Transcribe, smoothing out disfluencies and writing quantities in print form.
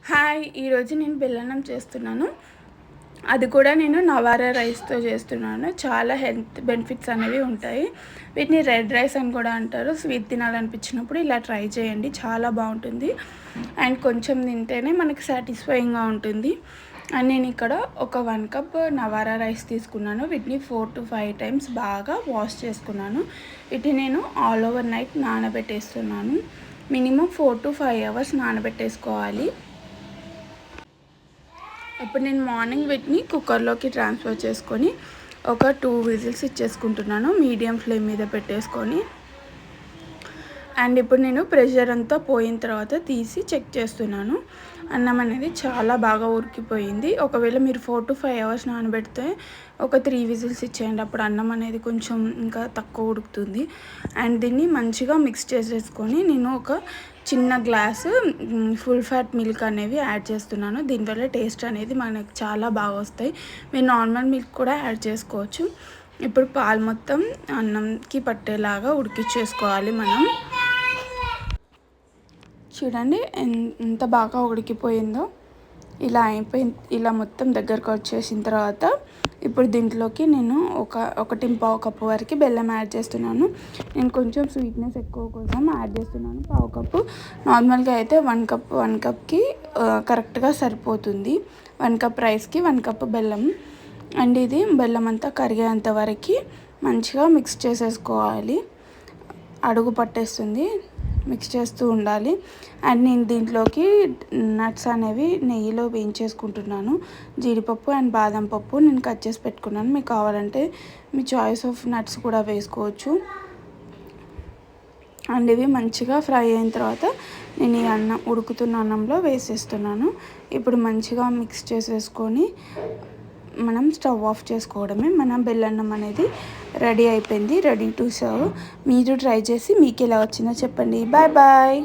Hi, ఈరోజు నేను బెల్లన్నం చేస్తున్నాను. అది కూడా నేను నవారా రైస్తో చేస్తున్నాను. చాలా హెల్త్ బెనిఫిట్స్ అనేవి ఉంటాయి. వీటిని రెడ్ రైస్ అని కూడా అంటారు. స్వీట్ తినాలనిపించినప్పుడు ఇలా ట్రై చేయండి, చాలా బాగుంటుంది. అండ్ కొంచెం తింటేనే మనకి సాటిస్ఫైయింగ్గా ఉంటుంది. అండ్ నేను ఇక్కడ ఒక 1 కప్ నవారా రైస్ తీసుకున్నాను. వీటిని 4 to 5 టైమ్స్ బాగా వాష్ చేసుకున్నాను. వీటిని నేను ఆల్ ఓవర్ నైట్ నానబెట్టేస్తున్నాను. మినిమం 4 to 5 అవర్స్ నానబెట్టేసుకోవాలి. ఇప్పుడు నేను మార్నింగ్ వీటిని కుక్కర్లోకి ట్రాన్స్ఫర్ చేసుకొని ఒక 2 విజిల్స్ ఇచ్చేసుకుంటున్నాను మీడియం ఫ్లేమ్ మీద పెట్టేసుకొని. అండ్ ఇప్పుడు నేను ప్రెషర్ అంతా పోయిన తర్వాత తీసి చెక్ చేస్తున్నాను. అన్నం అనేది చాలా బాగా ఉడికిపోయింది. ఒకవేళ మీరు 4 to 5 అవర్స్ నానబెడితే ఒక 3 విజిల్స్ ఇచ్చేయండి. అప్పుడు అన్నం అనేది కొంచెం ఇంకా తక్కువ ఉడుకుతుంది. అండ్ దీన్ని మంచిగా మిక్స్ చేసేసుకొని నేను ఒక చిన్న గ్లాసు ఫుల్ ఫ్యాట్ మిల్క్ అనేవి యాడ్ చేస్తున్నాను. దీనివల్ల టేస్ట్ అనేది మనకు చాలా బాగా వస్తాయి. మీరు నార్మల్ మిల్క్ కూడా యాడ్ చేసుకోవచ్చు. ఇప్పుడు పాలు మొత్తం అన్నంకి పట్టేలాగా ఉడికించేసుకోవాలి మనం. చూడండి ఎంత బాగా ఉడికిపోయిందో. ఇలా మొత్తం దగ్గరకు వచ్చేసిన తర్వాత ఇప్పుడు దీంట్లోకి నేను 1.25 కప్పు వరకు బెల్లం యాడ్ చేస్తున్నాను. నేను కొంచెం స్వీట్నెస్ ఎక్కువ కోసం యాడ్ చేస్తున్నాను. 1/2 కప్పు. నార్మల్గా అయితే 1 కప్కి కరెక్ట్గా సరిపోతుంది. 1 కప్ రైస్కి 1 కప్పు బెల్లం. అండ్ ఇది బెల్లం అంతా కరిగేంత వరకు మంచిగా మిక్స్ చేసేసుకోవాలి. అడుగు పట్టేస్తుంది, మిక్స్ చేస్తూ ఉండాలి. అండ్ నేను దీంట్లోకి నట్స్ అనేవి నెయ్యిలో వేయించేసుకుంటున్నాను. జీడిపప్పు అండ్ బాదం పప్పు నేను కట్ చేసి పెట్టుకున్నాను. మీకు కావాలంటే మీ చాయిస్ ఆఫ్ నట్స్ కూడా వేసుకోవచ్చు. అండ్ ఇవి మంచిగా ఫ్రై అయిన తర్వాత నేను ఈ ఉడుకుతున్న అన్నంలో వేసేస్తున్నాను. ఇప్పుడు మంచిగా మిక్స్ చేసేసుకొని మనం స్టవ్ ఆఫ్ చేసుకోవడమే. మన బెల్లన్నం అనేది రెడీ అయిపోయింది, రెడీ టు సర్వ్. మీరు ట్రై చేసి మీకు ఎలా వచ్చిందో చెప్పండి. Bye bye.